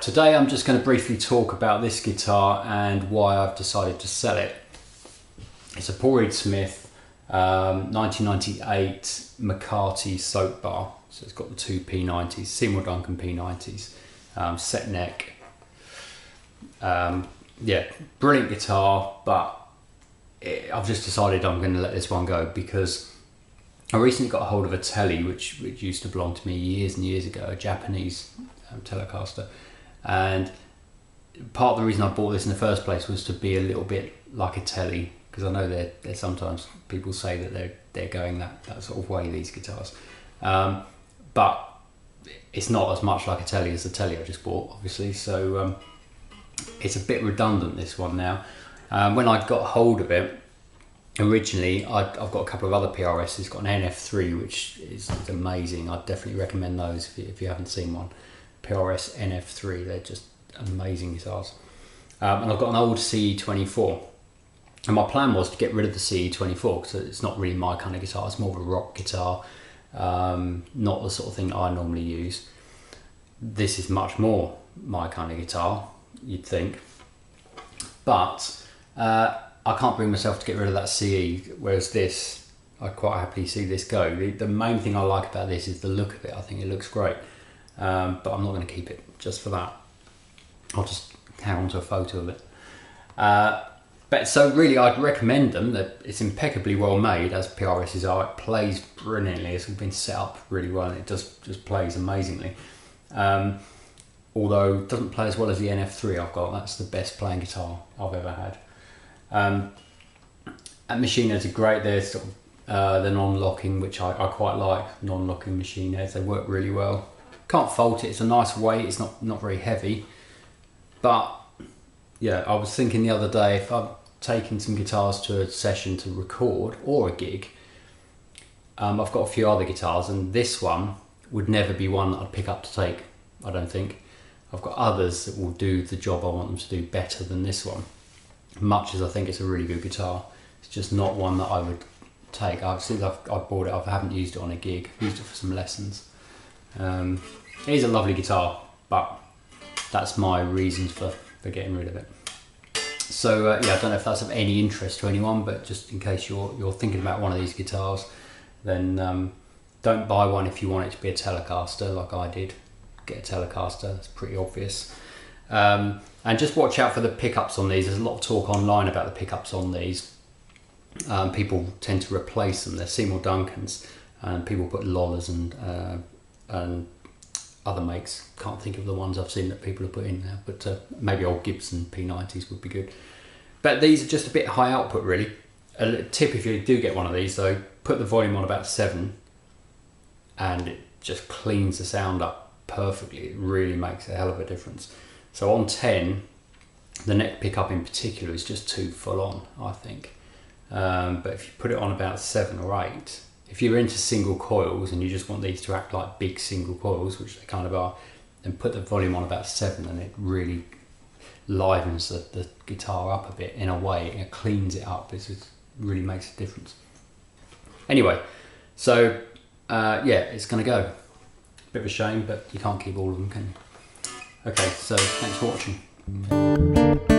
today I'm just going to briefly talk about this guitar and why I've decided to sell it. It's a Paul Reed Smith 1998 McCarty Soapbar. So it's got the two P90s, Seymour Duncan P90s, set neck. Yeah, brilliant guitar, but I've just decided I'm going to let this one go because I recently got a hold of a telly which used to belong to me years and years ago, a Japanese Telecaster, and part of the reason I bought this in the first place was to be a little bit like a telly, because I know they're sometimes people say that they're going that sort of way, these guitars, but it's not as much like a telly as the telly I just bought, obviously, so it's a bit redundant, this one now. When I got hold of it originally, I've got a couple of other PRS. It's got an NF3 which is amazing. I'd definitely recommend those if you haven't seen one. PRS NF3, they're just amazing guitars. And I've got an old CE24, and my plan was to get rid of the CE24 because it's not really my kind of guitar. It's more of a rock guitar, not the sort of thing that I normally use. This is much more my kind of guitar, you'd think, but I can't bring myself to get rid of that CE, whereas this, I'd quite happily see this go. The main thing I like about this is the look of it. I think it looks great, but I'm not going to keep it just for that. I'll just hang on to a photo of it. But so really I'd recommend them. That it's impeccably well made, as PRSs are. It plays brilliantly. It's all been set up really well, and it just plays amazingly. Although it doesn't play as well as the NF3 I've got. That's the best playing guitar I've ever had. And machine heads are great. They're sort of, they're non-locking, which I quite like. Non-locking machine heads, they work really well. Can't fault it. It's a nice weight. It's not very heavy. But yeah, I was thinking the other day, if I'm taking some guitars to a session to record or a gig, I've got a few other guitars, and this one would never be one that I'd pick up to take, I don't think. I've got others that will do the job I want them to do better than this one. Much as I think it's a really good guitar, it's just not one that I would take. Since I've bought it, I haven't used it on a gig. I've used it for some lessons. It is a lovely guitar, but that's my reasons for getting rid of it. So yeah, I don't know if that's of any interest to anyone, but just in case you're thinking about one of these guitars, then don't buy one if you want it to be a Telecaster like I did. Get a Telecaster, that's pretty obvious. And just watch out for the pickups on these. There's a lot of talk online about the pickups on these. People tend to replace them. They're Seymour Duncans, and people put Lollas and other makes. Can't think of the ones I've seen that people have put in there, but maybe old Gibson P90s would be good. But these are just a bit high output, really. A tip if you do get one of these though, put the volume on about 7, and it just cleans the sound up perfectly. It really makes a hell of a difference. So on 10, the neck pickup in particular is just too full on, I think. But if you put it on about 7 or 8, if you're into single coils and you just want these to act like big single coils, which they kind of are, then put the volume on about 7, and it really livens the guitar up a bit in a way. It cleans it up. It really makes a difference. Anyway, so yeah, it's going to go. Bit of a shame, but you can't keep all of them, can you? Okay, so thanks for watching.